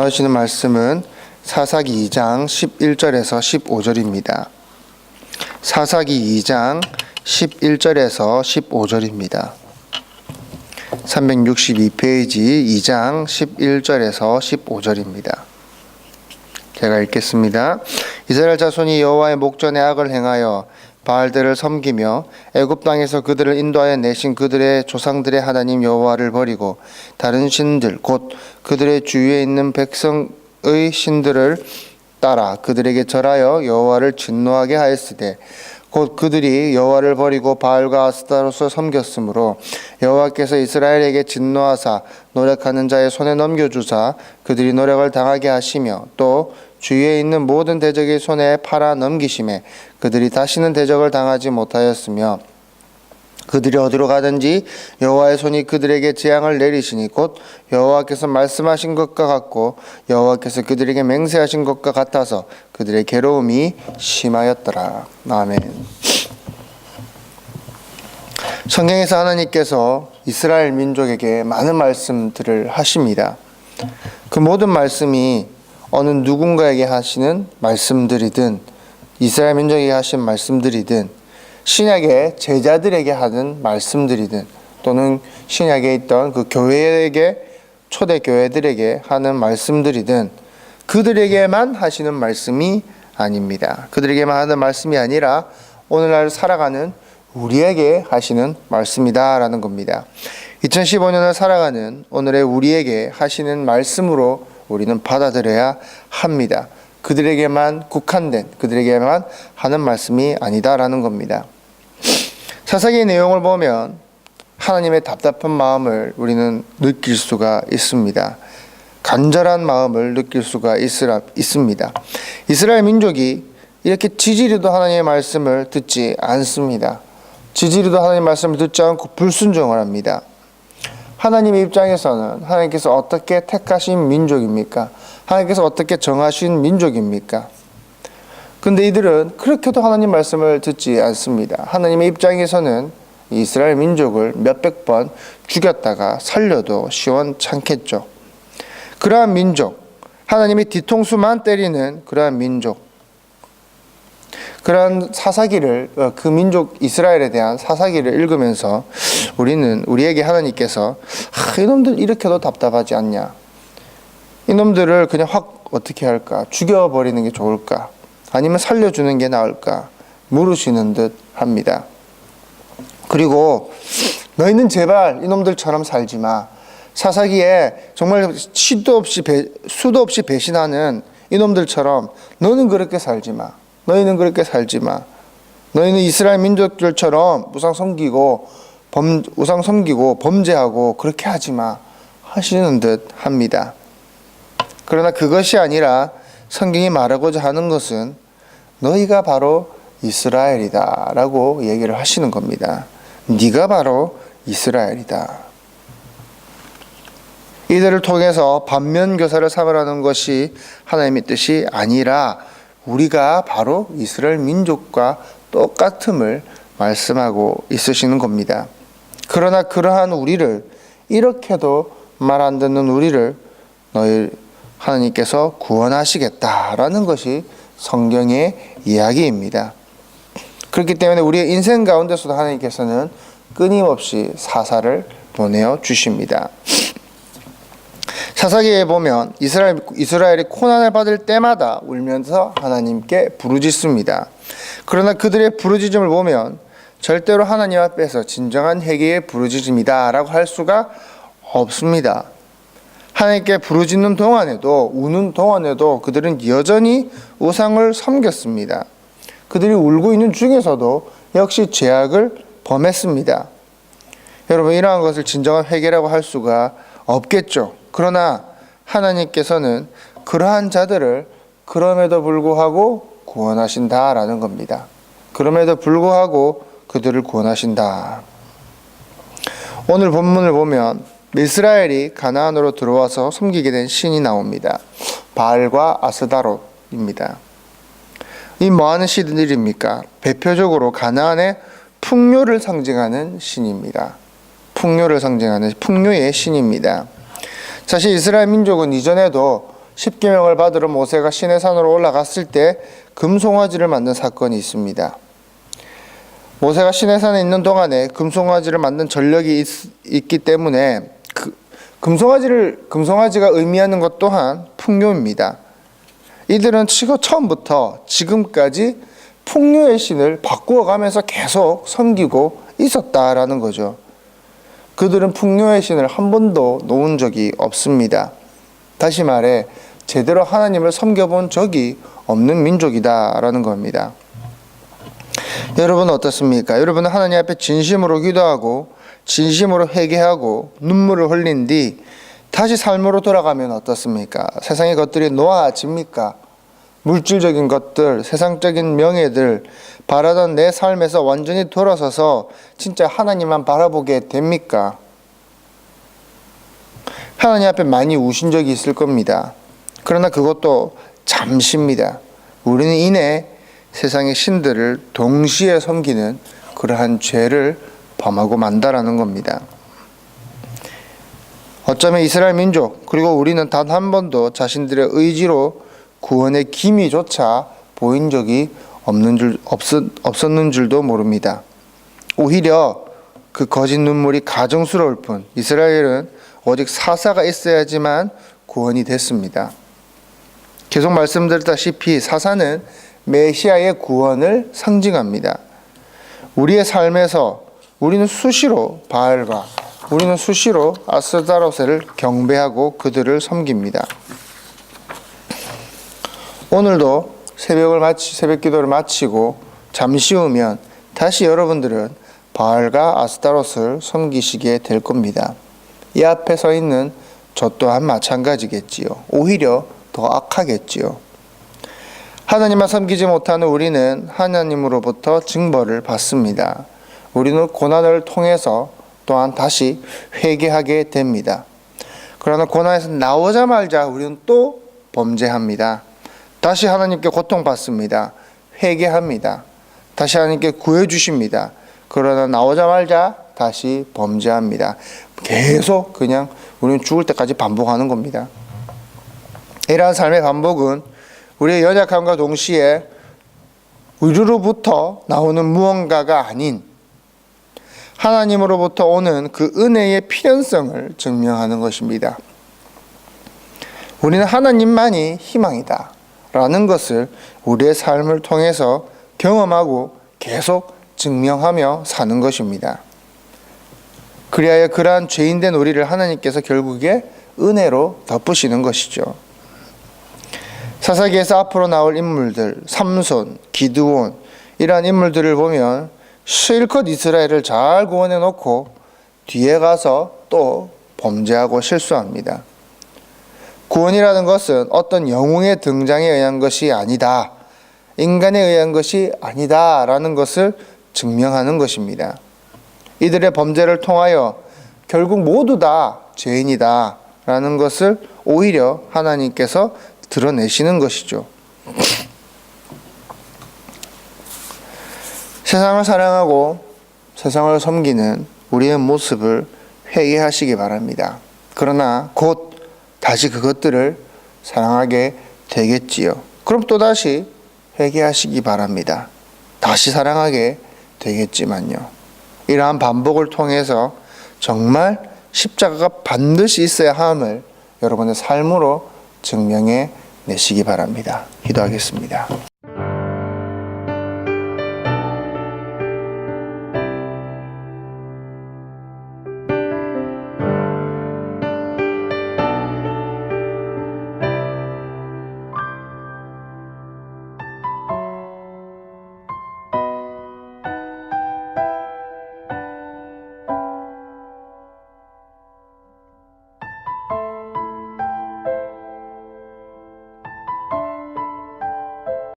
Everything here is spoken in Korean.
나누시는 말씀은 사사기 2장 11절에서 15절입니다. 사사기 2장 11절에서 15절입니다. 362페이지 2장 11절에서 15절입니다. 제가 읽겠습니다. 이스라엘 자손이 여호와의 목전에 악을 행하여 바알들을 섬기며 애굽 땅에서 그들을 인도하여 내신 그들의 조상들의 하나님 여호와를 버리고 다른 신들 곧 그들의 주위에 있는 백성의 신들을 따라 그들에게 절하여 여호와를 진노하게 하였으되 곧 그들이 여호와를 버리고 바알과 아스타롯을 섬겼으므로 여호와께서 이스라엘에게 진노하사 노력하는 자의 손에 넘겨주사 그들이 노력을 당하게 하시며 또 주위에 있는 모든 대적의 손에 팔아 넘기심에 그들이 다시는 대적을 당하지 못하였으며 그들이 어디로 가든지 여호와의 손이 그들에게 재앙을 내리시니 곧 여호와께서 말씀하신 것과 같고 여호와께서 그들에게 맹세하신 것과 같아서 그들의 괴로움이 심하였더라. 아멘. 성경에서 하나님께서 이스라엘 민족에게 많은 말씀들을 하십니다. 그 모든 말씀이 어느 누군가에게 하시는 말씀들이든 이스라엘 민족에게 하신 말씀들이든 신약의 제자들에게 하는 말씀들이든 또는 신약에 있던 그 교회에게 초대 교회들에게 하는 말씀들이든 그들에게만 하시는 말씀이 아닙니다. 그들에게만 하는 말씀이 아니라 오늘날 살아가는 우리에게 하시는 말씀이다라는 겁니다. 2015년을 살아가는 오늘의 우리에게 하시는 말씀으로 우리는 받아들여야 합니다. 그들에게만 국한된, 그들에게만 하는 말씀이 아니다라는 겁니다. 사사기의 내용을 보면 하나님의 답답한 마음을 우리는 느낄 수가 있습니다. 간절한 마음을 느낄 수가 있습니다. 이스라엘 민족이 이렇게 지지리도 하나님의 말씀을 듣지 않습니다. 지지리도 하나님의 말씀을 듣지 않고 불순종을 합니다. 하나님의 입장에서는 하나님께서 어떻게 택하신 민족입니까? 하나님께서 어떻게 정하신 민족입니까? 근데 이들은 그렇게도 하나님 말씀을 듣지 않습니다. 하나님의 입장에서는 이스라엘 민족을 몇백 번 죽였다가 살려도 시원찮겠죠. 그러한 민족, 하나님이 뒤통수만 때리는 그러한 민족, 그러한 사사기를, 그 민족 이스라엘에 대한 사사기를 읽으면서 우리에게 하나님께서 이놈들 이렇게도 답답하지 않냐? 이놈들을 그냥 확 어떻게 할까? 죽여버리는 게 좋을까? 아니면 살려주는 게 나을까? 물으시는 듯 합니다. 그리고 너희는 제발 이놈들처럼 살지 마. 사사기에 정말 수도 없이 배신하는 이놈들처럼 너는 그렇게 살지 마. 너희는 그렇게 살지 마. 너희는 이스라엘 민족들처럼 우상 섬기고 범죄하고 그렇게 하지 마. 하시는 듯 합니다. 그러나 그것이 아니라 성경이 말하고자 하는 것은 너희가 바로 이스라엘이다 라고 얘기를 하시는 겁니다. 네가 바로 이스라엘이다. 이들을 통해서 반면교사를 삼으라는 것이 하나님의 뜻이 아니라 우리가 바로 이스라엘 민족과 똑같음을 말씀하고 있으시는 겁니다. 그러나 그러한 우리를, 이렇게도 말 안 듣는 우리를 너희 하나님께서 구원하시겠다라는 것이 성경의 이야기입니다. 그렇기 때문에 우리의 인생 가운데서도 하나님께서는 끊임없이 사사를 보내어 주십니다. 사사기에 보면 이스라엘이 고난을 받을 때마다 울면서 하나님께 부르짖습니다. 그러나 그들의 부르짖음을 보면 절대로 하나님 앞에서 진정한 회개의 부르짖음이다 라고 할 수가 없습니다. 하나님께 부르짖는 동안에도, 우는 동안에도 그들은 여전히 우상을 섬겼습니다. 그들이 울고 있는 중에서도 역시 죄악을 범했습니다. 여러분, 이러한 것을 진정한 회개라고 할 수가 없겠죠. 그러나 하나님께서는 그러한 자들을 그럼에도 불구하고 구원하신다라는 겁니다. 그럼에도 불구하고 그들을 구원하신다. 오늘 본문을 보면 이스라엘이 가나안으로 들어와서 섬기게 된 신이 나옵니다. 바알과 아스다롯입니다. 이 뭐하는 신들입니까? 대표적으로 가나안의 풍요를 상징하는 신입니다. 풍요를 상징하는 풍요의 신입니다. 사실 이스라엘 민족은 이전에도 십계명을 받으러 모세가 시내산으로 올라갔을 때 금송아지를 만든 사건이 있습니다. 모세가 시내산에 있는 동안에 금송아지를 만든 전력이 있기 때문에 금송아지가 의미하는 것 또한 풍요입니다. 이들은 처음부터 지금까지 풍요의 신을 바꾸어가면서 계속 섬기고 있었다라는 거죠. 그들은 풍요의 신을 한 번도 놓은 적이 없습니다. 다시 말해 제대로 하나님을 섬겨본 적이 없는 민족이다라는 겁니다. 여러분은 어떻습니까? 여러분은 하나님 앞에 진심으로 기도하고 진심으로 회개하고 눈물을 흘린 뒤 다시 삶으로 돌아가면 어떻습니까? 세상의 것들이 놓아집니까? 물질적인 것들, 세상적인 명예들, 바라던 내 삶에서 완전히 돌아서서 진짜 하나님만 바라보게 됩니까? 하나님 앞에 많이 우신 적이 있을 겁니다. 그러나 그것도 잠시입니다. 우리는 이내 세상의 신들을 동시에 섬기는 그러한 죄를 범하고 만다라는 겁니다. 어쩌면 이스라엘 민족 그리고 우리는 단 한 번도 자신들의 의지로 구원의 기미조차 보인 적이 없었는 줄도 모릅니다. 오히려 그 거짓 눈물이 가증스러울 뿐 이스라엘은 오직 사사가 있어야지만 구원이 됐습니다. 계속 말씀드렸다시피 사사는 메시아의 구원을 상징합니다. 우리의 삶에서 우리는 수시로 바알과 우리는 수시로 아스타로스를 경배하고 그들을 섬깁니다. 오늘도 새벽 기도를 마치고 잠시 후면 다시 여러분들은 바알과 아스타로스를 섬기시게 될 겁니다. 이 앞에 서 있는 저 또한 마찬가지겠지요. 오히려 더 악하겠지요. 하나님만 섬기지 못하는 우리는 하나님으로부터 징벌을 받습니다. 우리는 고난을 통해서 또한 다시 회개하게 됩니다. 그러나 고난에서 나오자마자 우리는 또 범죄합니다. 다시 하나님께 고통받습니다. 회개합니다. 다시 하나님께 구해주십니다. 그러나 나오자마자 다시 범죄합니다. 계속 그냥 우리는 죽을 때까지 반복하는 겁니다. 이러한 삶의 반복은 우리의 연약함과 동시에 우리로부터 나오는 무언가가 아닌 하나님으로부터 오는 그 은혜의 필연성을 증명하는 것입니다. 우리는 하나님만이 희망이다 라는 것을 우리의 삶을 통해서 경험하고 계속 증명하며 사는 것입니다. 그리하여 그러한 죄인된 우리를 하나님께서 결국에 은혜로 덮으시는 것이죠. 사사기에서 앞으로 나올 인물들, 삼손, 기드온 이러한 인물들을 보면 실컷 이스라엘을 잘 구원해 놓고 뒤에 가서 또 범죄하고 실수합니다. 구원이라는 것은 어떤 영웅의 등장에 의한 것이 아니다. 인간에 의한 것이 아니다 라는 것을 증명하는 것입니다. 이들의 범죄를 통하여 결국 모두 다 죄인이다 라는 것을 오히려 하나님께서 드러내시는 것이죠. 세상을 사랑하고 세상을 섬기는 우리의 모습을 회개하시기 바랍니다. 그러나 곧 다시 그것들을 사랑하게 되겠지요. 그럼 또다시 회개하시기 바랍니다. 다시 사랑하게 되겠지만요. 이러한 반복을 통해서 정말 십자가가 반드시 있어야 함을 여러분의 삶으로 증명해 내시기 바랍니다. 기도하겠습니다.